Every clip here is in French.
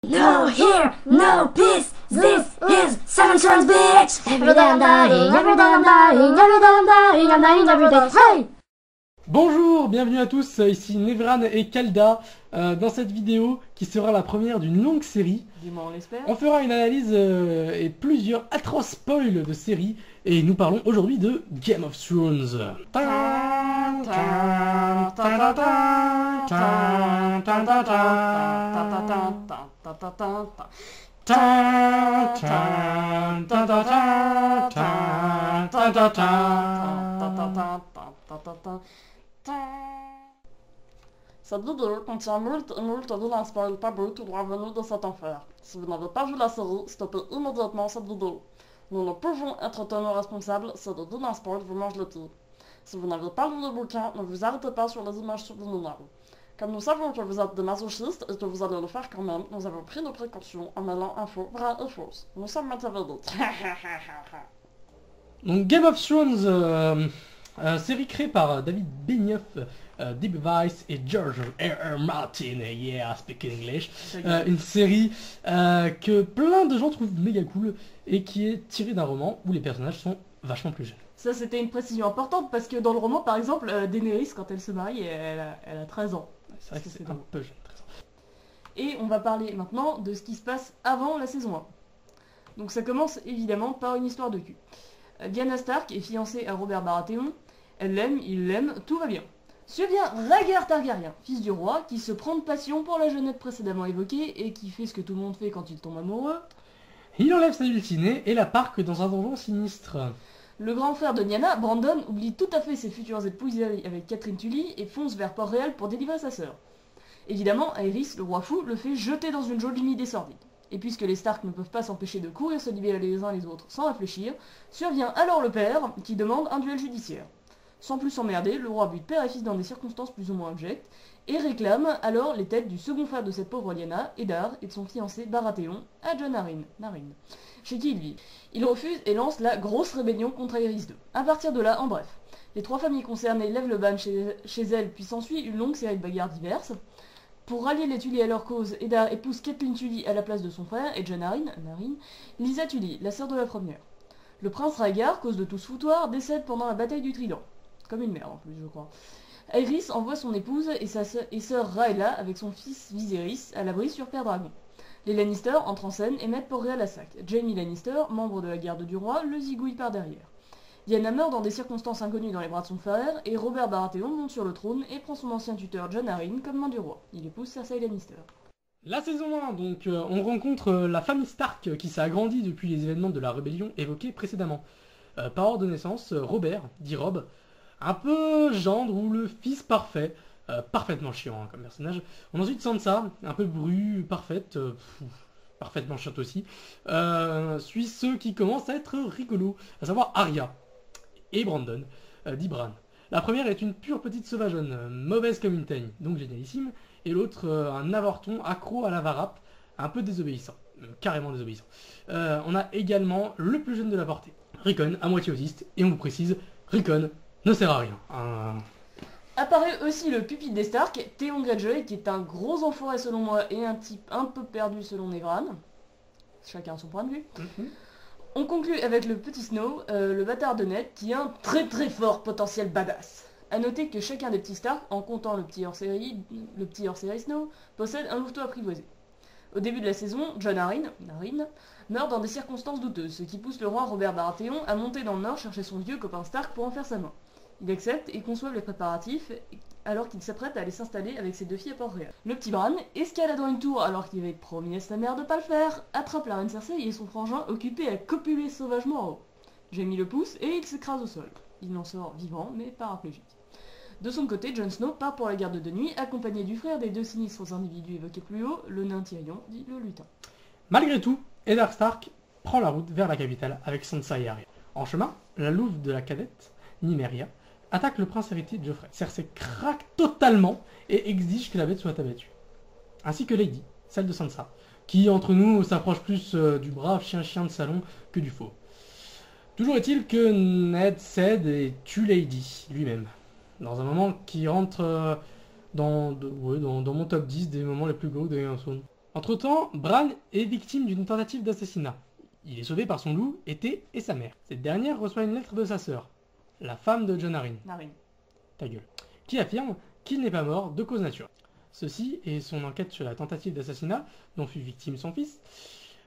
No here, no peace, this is Seven Sons bitch. Every day I'm dying, every day I'm dying, every day I'm dying, I'm dying every day, hey. Bonjour, bienvenue à tous, ici Nevran et Kalda dans cette vidéo qui sera la première d'une longue série. Du moins on l'espère. On fera une analyse et plusieurs atroces spoils de séries et nous parlons aujourd'hui de Game of Thrones. Cette vidéo contient moult violents spoils pas bruts ou revenus de cet enfer. Si vous n'avez pas vu la série, stoppez immédiatement cette vidéo. Nous ne pouvons être tenus responsables si de violents spoils vous mangent le pied. Si vous n'avez pas lu le bouquin, ne vous arrêtez pas sur les images subliminales. Comme nous savons que vous êtes des masochistes et que vous allez le faire quand même, nous avons pris nos précautions en mêlant infos vraies et fausses. Nous sommes machiavéliques. Donc Game of Thrones, série créée par David Benioff, Deep Weiss et George R.R. Martin, yeah, speak English. Une série que plein de gens trouvent méga cool et qui est tirée d'un roman où les personnages sont vachement plus jeunes. Ça c'était une précision importante parce que dans le roman par exemple, Daenerys quand elle se marie, elle a 13 ans. C'est vrai que c'est un peu jeune. Et on va parler maintenant de ce qui se passe avant la saison 1. Donc ça commence évidemment par une histoire de cul. Lyanna Stark est fiancée à Robert Baratheon, elle l'aime, il l'aime, tout va bien. Survient Rhaegar Targaryen, fils du roi, qui se prend de passion pour la jeunette précédemment évoquée et qui fait ce que tout le monde fait quand il tombe amoureux. Il enlève sa dulcinée et la parque dans un donjon sinistre. Le grand frère de Lyanna, Brandon, oublie tout à fait ses futures épouseries avec Catelyn Tully et fonce vers Port-Réal pour délivrer sa sœur. Évidemment, Aerys, le roi fou, le fait jeter dans une jolie idée sordide. Et puisque les Stark ne peuvent pas s'empêcher de courir se libérer les uns les autres sans réfléchir, survient alors le père qui demande un duel judiciaire. Sans plus s'emmerder, le roi bute père et fils dans des circonstances plus ou moins abjectes, et réclame alors les têtes du second frère de cette pauvre Lyanna, Eddard, et de son fiancé Baratheon, à Jon Arryn, chez qui il vit. Il refuse et lance la grosse rébellion contre Aerys II. À partir de là, en bref, les trois familles concernées lèvent le ban chez elles, puis s'ensuit une longue série de bagarres diverses. Pour rallier les Tully à leur cause, Eddard épouse Catelyn Tully à la place de son frère, et Jon Arryn, Lysa Tully, la sœur de la première. Le prince Rhaegar, cause de tout ce foutoir, décède pendant la bataille du Trident. Comme une mère en plus, je crois. Aerys envoie son épouse et sœur Rhaella avec son fils Viserys à l'abri sur Père Dragon. Les Lannister entrent en scène et mettent Port-Réal à sac. Jaime Lannister, membre de la garde du roi, le zigouille par derrière. Lyanna meurt dans des circonstances inconnues dans les bras de son frère, et Robert Baratheon monte sur le trône et prend son ancien tuteur Jon Arryn comme main du roi. Il épouse Cersei Lannister. La saison 1, donc on rencontre la famille Stark qui s'est agrandie depuis les événements de la rébellion évoqués précédemment. Par ordre de naissance, Robert, dit Rob, un peu gendre ou le fils parfait, parfaitement chiant comme personnage. On a ensuite Sansa, un peu bru, parfaite, parfaitement chiante aussi, suit ceux qui commencent à être rigolos, à savoir Arya et Brandon, dit Bran. La première est une pure petite sauvageonne, mauvaise comme une teigne, donc génialissime, et l'autre un avorton accro à la varap, un peu désobéissant, carrément désobéissant. On a également le plus jeune de la portée, Rickon, à moitié autiste, et on vous précise, Rickon ne sert à rien. Apparaît aussi le pupille des Stark, Theon Greyjoy, qui est un gros enfoiré selon moi et un type un peu perdu selon Nevran. Chacun son point de vue. On conclut avec le petit Snow, le bâtard de Ned, qui est un très très fort potentiel badass. A noter que chacun des petits Stark, en comptant le petit hors-série Snow, possède un louveteau apprivoisé. Au début de la saison, Jon Arryn, meurt dans des circonstances douteuses, ce qui pousse le roi Robert Baratheon à monter dans le nord chercher son vieux copain Stark pour en faire sa main. Il accepte et conçoit les préparatifs alors qu'il s'apprête à aller s'installer avec ses deux filles à Port-Réal. Le petit Bran escalade dans une tour alors qu'il avait promis à sa mère de pas le faire, attrape la reine Cersei et son frangin occupé à copuler sauvagement en haut. Jaime le pousse et il s'écrase au sol. Il en sort vivant mais paraplégique. De son côté, Jon Snow part pour la garde de nuit, accompagné du frère des deux sinistres individus évoqués plus haut, le nain Tyrion, dit le lutin. Malgré tout, Eddard Stark prend la route vers la capitale avec Sansa et Arya. En chemin, la louve de la cadette, Nymeria, attaque le prince héritier de Joffrey. Cersei craque totalement et exige que la bête soit abattue. Ainsi que Lady, celle de Sansa, qui entre nous s'approche plus du brave chien de salon que du faux. Toujours est-il que Ned cède et tue Lady lui-même. Dans un moment qui rentre dans mon top 10 des moments les plus gros de Game of Thrones. Entre-temps, Bran est victime d'une tentative d'assassinat. Il est sauvé par son loup, Été, et sa mère. Cette dernière reçoit une lettre de sa sœur, la femme de Jon Arryn, Narine. ta gueule, qui affirme qu'il n'est pas mort de cause naturelle. Ceci et son enquête sur la tentative d'assassinat dont fut victime son fils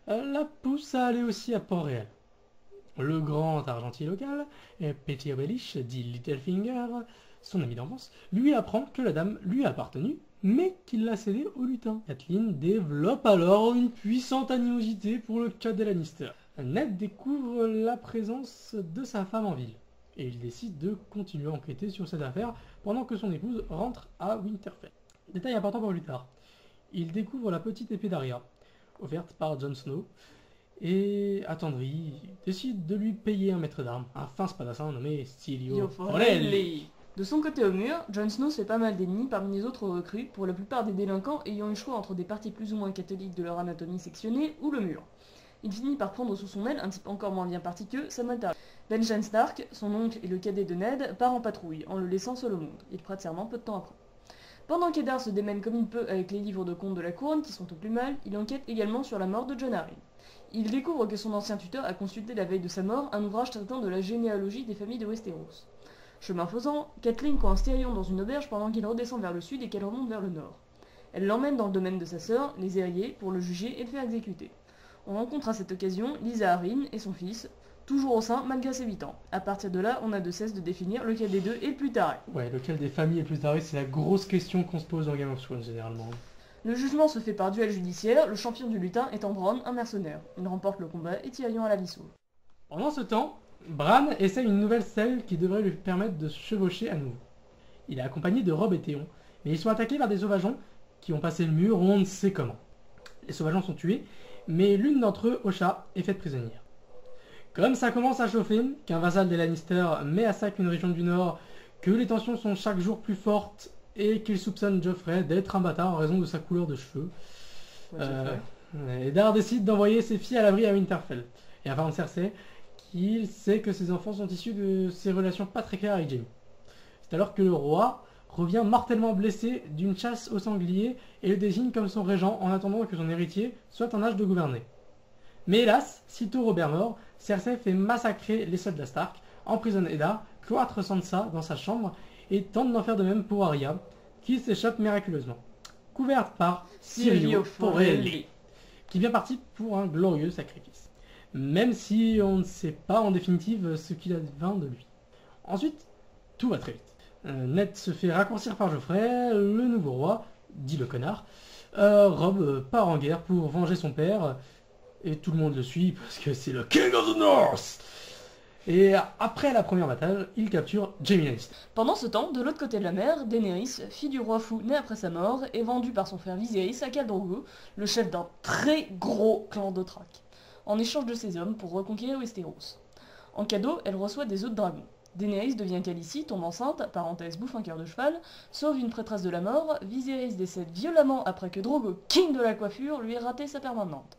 la pousse à aller aussi à Port-Réal. Le grand argentier local, Petyr Baelish, dit Littlefinger, son ami d'enfance, lui apprend que la dame lui a appartenu, mais qu'il l'a cédée au lutin. Catelyn développe alors une puissante animosité pour le cas des Lannister. Ned découvre la présence de sa femme en ville, et il décide de continuer à enquêter sur cette affaire pendant que son épouse rentre à Winterfell. Détail important pour plus tard. Il découvre la petite épée d'Arya, offerte par Jon Snow, et attendri, décide de lui payer un maître d'armes, un fin spadassin nommé Stilio Forelli. De son côté au mur, Jon Snow fait pas mal d'ennemis parmi les autres recrues, pour la plupart des délinquants ayant eu le choix entre des parties plus ou moins catholiques de leur anatomie sectionnée ou le mur. Il finit par prendre sous son aile un type encore moins bien parti qu'eux, Samwell Tarly. Benjen Stark, son oncle et le cadet de Ned, part en patrouille, en le laissant seul au monde. Il prête serment peu de temps après. Pendant qu'Eddard se démène comme il peut avec les livres de contes de la couronne qui sont au plus mal, il enquête également sur la mort de Jon Arryn. Il découvre que son ancien tuteur a consulté la veille de sa mort un ouvrage traitant de la généalogie des familles de Westeros. Chemin faisant, Catelyn coince Tyrion dans une auberge pendant qu'il redescend vers le sud et qu'elle remonte vers le nord. Elle l'emmène dans le domaine de sa sœur, les Eyriers, pour le juger et le faire exécuter. On rencontre à cette occasion Lysa Arryn et son fils, toujours au sein malgré ses 8 ans. À partir de là, on a de cesse de définir lequel des deux est le plus taré. Ouais, lequel des familles est le plus taré, c'est la grosse question qu'on se pose dans Game of Thrones généralement. Le jugement se fait par duel judiciaire, le champion du lutin étant Bronn, un mercenaire. Il remporte le combat et Tyrion à la vie sauve. Pendant ce temps, Bran essaie une nouvelle selle qui devrait lui permettre de se chevaucher à nouveau. Il est accompagné de Robb et Théon, mais ils sont attaqués par des sauvageons qui ont passé le mur on ne sait comment. Les sauvageons sont tués, mais l'une d'entre eux, Osha, est faite prisonnière. Comme ça commence à chauffer, qu'un vassal des Lannister met à sac une région du Nord, que les tensions sont chaque jour plus fortes et qu'il soupçonne Joffrey d'être un bâtard en raison de sa couleur de cheveux, Eddard décide d'envoyer ses filles à l'abri à Winterfell et informe Cersei qu'il sait que ses enfants sont issus de ses relations pas très claires avec Jaime. C'est alors que le roi revient mortellement blessé d'une chasse au sanglier et le désigne comme son régent en attendant que son héritier soit en âge de gouverner. Mais hélas, sitôt Robert mort, Cersei fait massacrer les soldats Stark, emprisonne Eddard, cloître Sansa dans sa chambre et tente d'en faire de même pour Arya, qui s'échappe miraculeusement. Couverte par Stilio Forelli, qui vient parti pour un glorieux sacrifice. Même si on ne sait pas en définitive ce qu'il advint de lui. Ensuite, tout va très vite. Ned se fait raccourcir par Joffrey, le nouveau roi, dit le connard. Robb part en guerre pour venger son père, et tout le monde le suit parce que c'est le King of the North. Et après la première bataille, il capture Jaime Lannister. Pendant ce temps, de l'autre côté de la mer, Daenerys, fille du roi fou né après sa mort, est vendue par son frère Viserys à Khal Drogo, le chef d'un très gros clan d'Othrak, en échange de ses hommes pour reconquérir Westeros. En cadeau, elle reçoit des œufs de dragon. Daenerys devient Khaleesi, tombe enceinte, parenthèse bouffe un cœur de cheval, sauve une prêtresse de la mort, Viserys décède violemment après que Drogo, king de la coiffure, lui ait raté sa permanente.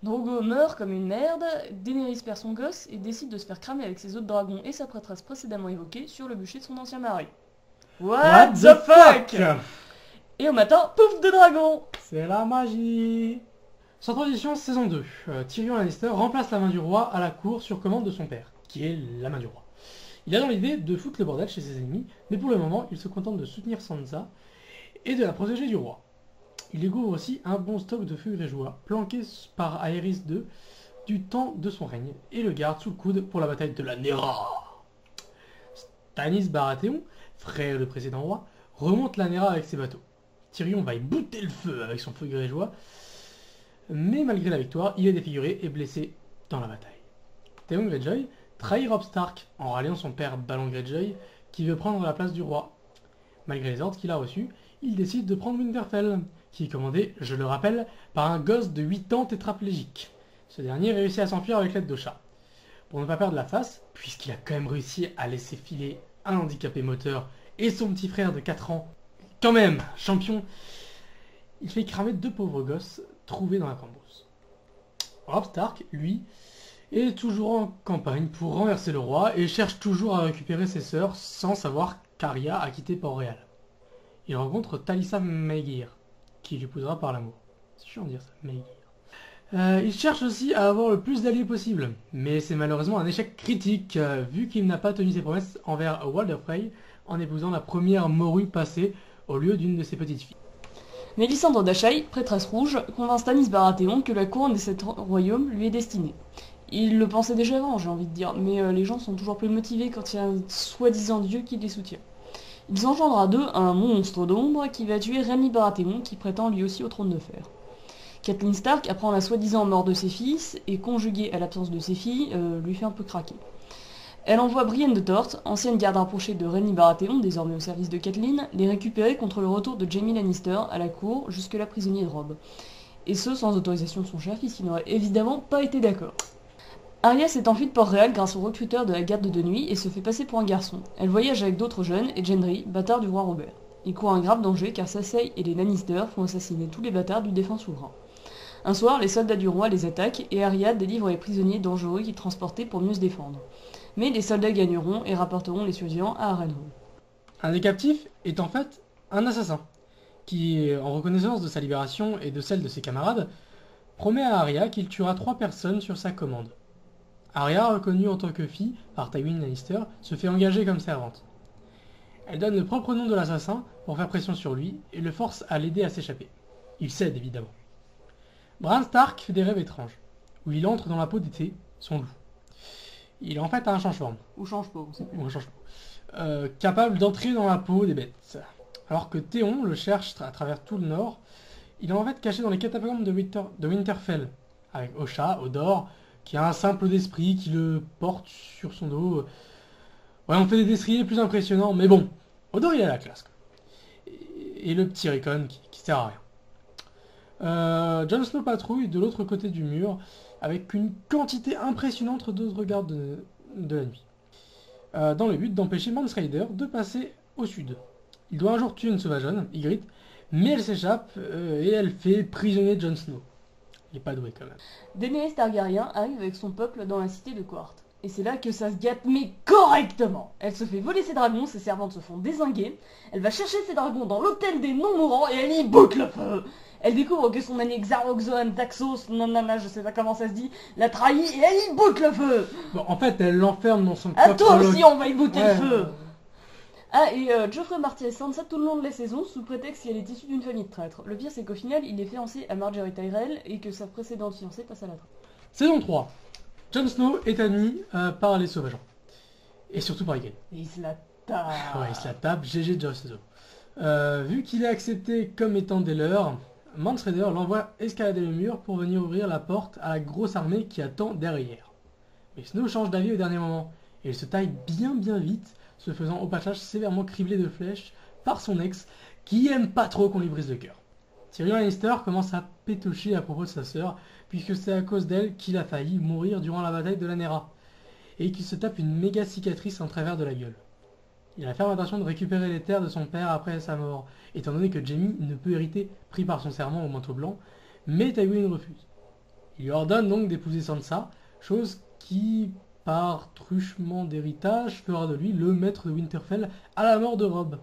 Drogo meurt comme une merde, Daenerys perd son gosse et décide de se faire cramer avec ses œufs de dragon et sa prêtresse précédemment évoquée sur le bûcher de son ancien mari. What the fuck? Et au matin, pouf de dragon! C'est la magie. Sans transition, saison 2. Tyrion Lannister remplace la main du roi à la cour sur commande de son père, qui est la main du roi. Il a dans l'idée de foutre le bordel chez ses ennemis, mais pour le moment, il se contente de soutenir Sansa et de la protéger du roi. Il découvre aussi un bon stock de feux grégeois, planqués par Aerys II du temps de son règne, et le garde sous le coude pour la bataille de la Nera. Stannis Baratheon, frère du précédent roi, remonte la Nera avec ses bateaux. Tyrion va y bouter le feu avec son feu grégeois, mais malgré la victoire, il est défiguré et blessé dans la bataille. Theon Greyjoy trahit Robb Stark en ralliant son père Balon Greyjoy, qui veut prendre la place du roi. Malgré les ordres qu'il a reçus, il décide de prendre Winterfell, qui est commandé, je le rappelle, par un gosse de 8 ans tétraplégique. Ce dernier réussit à s'enfuir avec l'aide d'Osha. Pour ne pas perdre la face, puisqu'il a quand même réussi à laisser filer un handicapé moteur et son petit frère de 4 ans, quand même, champion, il fait cramer 2 pauvres gosses trouvés dans la cambrousse. Robb Stark, lui, est toujours en campagne pour renverser le roi et cherche toujours à récupérer ses sœurs sans savoir qu'Arya a quitté Port-Réal. Il rencontre Talisa Maegir, qui l'épousera par l'amour. C'est chiant de dire ça, Maegir. Il cherche aussi à avoir le plus d'alliés possible, mais c'est malheureusement un échec critique, vu qu'il n'a pas tenu ses promesses envers Walder Frey en épousant la première morue passée au lieu d'une de ses petites filles. Mélisandre d'Achai, prêtresse rouge, convainc Stannis Baratheon que la couronne des 7 royaumes lui est destinée. Il le pensait déjà avant, j'ai envie de dire, mais les gens sont toujours plus motivés quand il y a un soi-disant dieu qui les soutient. Ils engendrent à deux un monstre d'ombre qui va tuer Renly Baratheon, qui prétend lui aussi au trône de fer. Catelyn Stark apprend la soi-disant mort de ses fils, et conjuguée à l'absence de ses filles, lui fait un peu craquer. Elle envoie Brienne de Torte, ancienne garde rapprochée de Renly Baratheon, désormais au service de Catelyn, les récupérer contre le retour de Jaime Lannister à la cour, jusque-là prisonnier de Robb. Et ce, sans autorisation de son cher fils, qui n'aurait évidemment pas été d'accord. Arya s'est enfuie de Port-Réal grâce au recruteur de la garde de nuit et se fait passer pour un garçon. Elle voyage avec d'autres jeunes et Gendry, bâtard du roi Robert. Il court un grave danger car Cersei et les Lannister font assassiner tous les bâtards du défunt souverain. Un soir, les soldats du roi les attaquent et Arya délivre les prisonniers dangereux qu'ils transportaient pour mieux se défendre. Mais les soldats gagneront et rapporteront les survivants à Harrenhal. Un des captifs est en fait un assassin, qui, en reconnaissance de sa libération et de celle de ses camarades, promet à Arya qu'il tuera 3 personnes sur sa commande. Arya, reconnue en tant que fille par Tywin Lannister, se fait engager comme servante. Elle donne le propre nom de l'assassin pour faire pression sur lui et le force à l'aider à s'échapper. Il cède évidemment. Bran Stark fait des rêves étranges, où il entre dans la peau d'été, son loup. Il est en fait un change-forme. Ou change pas, on sait plus. Ou un change-forme. Capable d'entrer dans la peau des bêtes. Alors que Théon le cherche à travers tout le nord, il est en fait caché dans les catacombes de Winterfell, avec Osha, Hodor, qui a un simple d'esprit qui le porte sur son dos. Ouais, on fait des destriers plus impressionnants, mais bon, Hodor il a la classe. Et le petit Rickon qui sert à rien. Jon Snow patrouille de l'autre côté du mur, avec une quantité impressionnante d'autres gardes de la nuit, dans le but d'empêcher Mance Rayder de passer au sud. Il doit un jour tuer une sauvageonne, Ygritte, mais elle s'échappe et elle fait prisonnier Jon Snow. Il est pas doué quand même. Daenerys Targaryen arrive avec son peuple dans la cité de Quart. Et c'est là que ça se gâte, mais correctement. Elle se fait voler ses dragons, ses servantes se font dézinguer. Elle va chercher ses dragons dans l'hôtel des non-mourants et elle y boucle le feu. Elle découvre que son aîné Xaroxoan Taxos, nanana, je sais pas comment ça se dit, l'a trahi et elle y boucle le feu. Bon, en fait, elle l'enferme dans son À propre toi log. aussi, on va y bouter Ouais. le feu. Ah, et Joffrey Martell Sansa tout le long de la saison, sous prétexte qu'elle est issue d'une famille de traîtres. Le pire, c'est qu'au final, il est fiancé à Margaery Tyrell et que sa précédente fiancée passe à la traite. Saison 3. Jon Snow est admis par les sauvageons. Et surtout par Ygritte. Et il se la tape. Ouais, il se la tape, GG Jon Snow. Vu qu'il est accepté comme étant des leurs, Mance Rayder l'envoie escalader le mur pour venir ouvrir la porte à la grosse armée qui attend derrière. Mais Snow change d'avis au dernier moment, et il se taille bien vite, se faisant au passage sévèrement criblé de flèches par son ex, qui aime pas trop qu'on lui brise le cœur. Tyrion Lannister commence à pétocher à propos de sa sœur, puisque c'est à cause d'elle qu'il a failli mourir durant la bataille de Lanera, et qu'il se tape une méga cicatrice en travers de la gueule. Il a la ferme intention de récupérer les terres de son père après sa mort, étant donné que Jaime ne peut hériter, pris par son serment au manteau blanc, mais Tywin refuse. Il lui ordonne donc d'épouser Sansa, chose qui, par truchement d'héritage, fera de lui le maître de Winterfell à la mort de Robb.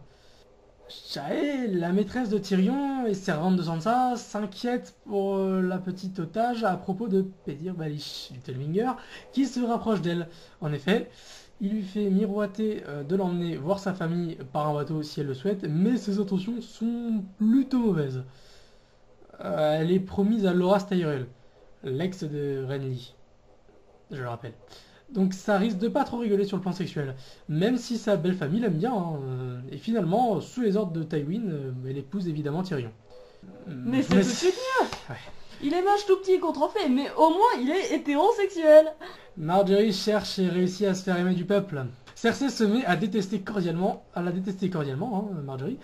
Shae, la maîtresse de Tyrion et servante de Sansa, s'inquiète pour la petite otage à propos de Petyr Baelish Littlefinger, qui se rapproche d'elle. En effet, il lui fait miroiter de l'emmener voir sa famille par un bateau si elle le souhaite, mais ses intentions sont plutôt mauvaises. Elle est promise à Loras Tyrell, l'ex de Renly, je le rappelle. Donc ça risque de pas trop rigoler sur le plan sexuel, même si sa belle famille l'aime bien. Hein. Et finalement, sous les ordres de Tywin, elle épouse évidemment Tyrion. Mais c'est tout de suite mieux. Ouais. Il est mage tout petit et contrefait, mais au moins il est hétérosexuel. Marjorie cherche et réussit à se faire aimer du peuple. Cersei se met à la détester cordialement, Marjorie,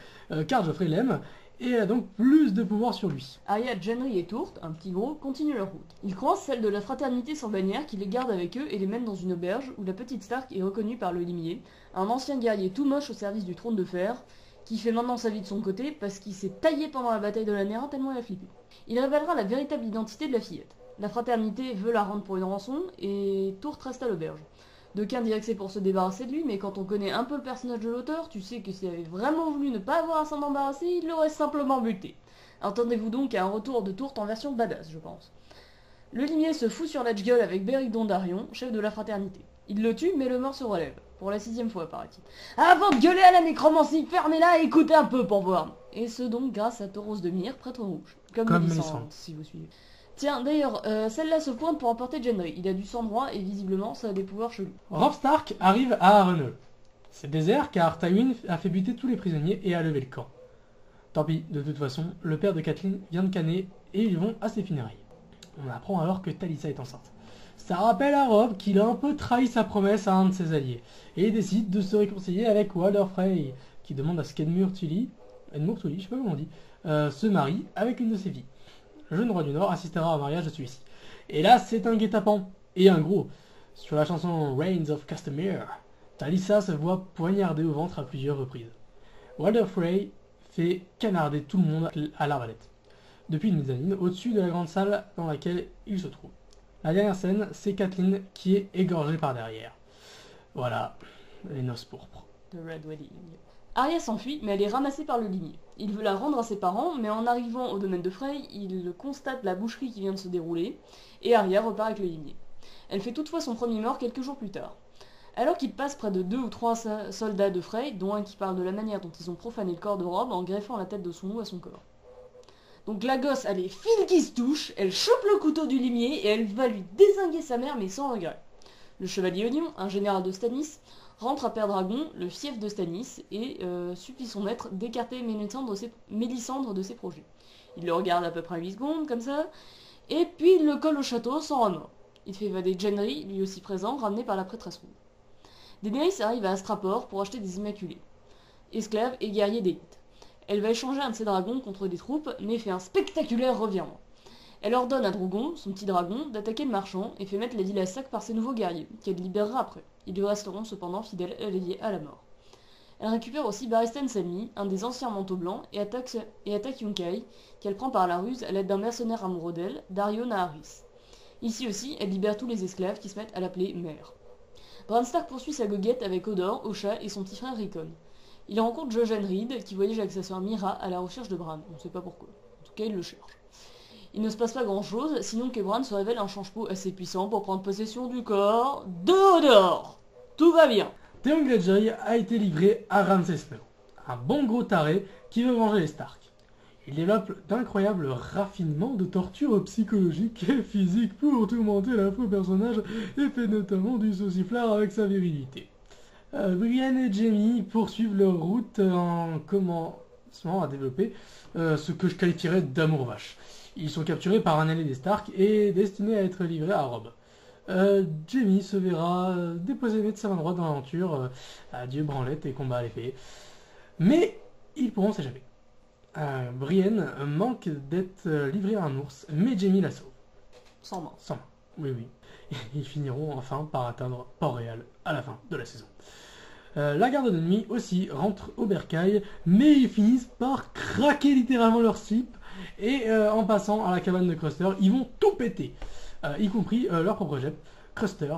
car Joffrey l'aime, et elle a donc plus de pouvoir sur lui. Arya, Gendry et Tourte, un petit gros, continuent leur route. Ils croisent celle de la fraternité sans bannière qui les garde avec eux et les mène dans une auberge où la petite Stark est reconnue par le limier, un ancien guerrier tout moche au service du trône de fer, qui fait maintenant sa vie de son côté parce qu'il s'est taillé pendant la bataille de la Lanera tellement il a flippé. Il révélera la véritable identité de la fillette. La fraternité veut la rendre pour une rançon et Tourte reste à l'auberge. D'aucuns diraient que c'est pour se débarrasser de lui, mais quand on connaît un peu le personnage de l'auteur, tu sais que s'il avait vraiment voulu ne pas avoir à s'en embarrasser, il l'aurait simplement buté. Attendez-vous donc à un retour de tourte en version badass, je pense. Le limier se fout sur Latchgull avec Beric Dondarrion, chef de la fraternité. Il le tue, mais le mort se relève. Pour la 6e fois, paraît-il. Avant de gueuler à la nécromancie, fermez-la et écoutez un peu pour voir. Et ce donc grâce à Tauros de Myre, prêtre rouge. Comme Mélisande, si vous suivez. Tiens, d'ailleurs, celle-là se pointe pour emporter Gendry. Il a du sang droit et visiblement ça a des pouvoirs chelous. Robb Stark arrive à Harrenhal. C'est désert car Tywin a fait buter tous les prisonniers et a levé le camp. Tant pis, de toute façon, le père de Catelyn vient de canner et ils vont à ses funérailles. On apprend alors que Talisa est enceinte. Ça rappelle à Robb qu'il a un peu trahi sa promesse à un de ses alliés, et il décide de se réconcilier avec Walder Frey, qui demande à ce qu'Edmure Tully, je sais pas comment on dit, se marie avec une de ses filles. Le jeune roi du Nord assistera au mariage de celui-ci. Et là, c'est un guet-apens, et un gros. Sur la chanson Reigns of Castamere, Talisa se voit poignarder au ventre à plusieurs reprises. Walder Frey fait canarder tout le monde à l'arbalète, depuis une mezzanine, au-dessus de la grande salle dans laquelle il se trouve. La dernière scène, c'est Catelyn qui est égorgée par derrière. Voilà, les noces pourpres. The Red Wedding. Arya s'enfuit, mais elle est ramassée par le limier. Il veut la rendre à ses parents, mais en arrivant au domaine de Frey, il constate la boucherie qui vient de se dérouler, et Arya repart avec le limier. Elle fait toutefois son premier mort quelques jours plus tard. Alors qu'il passe près de 2 ou 3 soldats de Frey, dont un qui parle de la manière dont ils ont profané le corps de Robb en greffant la tête de son loup à son corps. Donc la gosse a les fils qui se touchent, elle chope le couteau du limier et elle va lui dézinguer sa mère mais sans regret. Le chevalier Oignon, un général de Stannis, rentre à Pendragon, le fief de Stannis, et supplie son maître d'écarter Mélisandre de ses projets. Il le regarde à peu près 8 secondes, comme ça, et puis il le colle au château sans remords. Il fait évader Gendry, lui aussi présent, ramené par la prêtresse rouge. Daenerys arrive à Astrapor pour acheter des immaculés, esclaves et guerriers d'élite. Elle va échanger un de ses dragons contre des troupes, mais fait un spectaculaire revirement. Elle ordonne à Drogon, son petit dragon, d'attaquer le marchand et fait mettre la ville à sac par ses nouveaux guerriers, qu'elle libérera après. Ils lui resteront cependant fidèles et liés à la mort. Elle récupère aussi Barristan Selmy, un des anciens manteaux blancs, et attaque Yunkai, qu'elle prend par la ruse à l'aide d'un mercenaire amoureux d'elle, Daario Naharis. Ici aussi, elle libère tous les esclaves qui se mettent à l'appeler mère. Bran Stark poursuit sa goguette avec Hodor, Osha et son petit frère Rickon. Il rencontre Jojen Reed, qui voyage avec sa sœur Mira à la recherche de Bran. On ne sait pas pourquoi. En tout cas, il le cherche. Il ne se passe pas grand-chose, sinon que Bran se révèle un change-peau assez puissant pour prendre possession du corps de Hodor. Tout va bien. Theon Greyjoy a été livré à Ramsay Snow, un bon gros taré qui veut venger les Stark. Il développe d'incroyables raffinements de torture psychologique et physique pour tourmenter l'affreux personnage et fait notamment du sauciflard avec sa virilité. Brienne et Jaime poursuivent leur route en commençant à développer ce que je qualifierais d'amour vache. Ils sont capturés par un allié des Stark et destinés à être livrés à Robb. Jaime se verra déposer de sa main droite dans l'aventure, adieu branlette et combat à l'épée. Mais ils pourront s'échapper. Brienne manque d'être livrée à un ours, mais Jaime la sauve. Sans main. Sans main, oui. Ils finiront enfin par atteindre Port-Réal à la fin de la saison. La garde de nuit aussi rentre au bercail, mais ils finissent par craquer littéralement leur slip, et en passant à la cabane de Cruster, ils vont tout péter, y compris leur propre Jep, Cruster,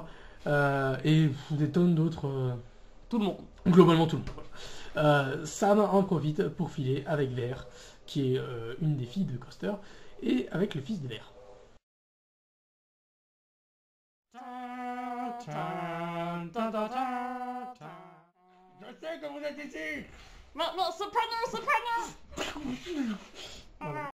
et des tonnes d'autres... Tout le monde. Globalement tout le monde. Voilà. Sam en profite pour filer avec Vert, qui est une des filles de Cruster, et avec le fils de Vert. Je sais que vous êtes ici. Non, c'est pas nous.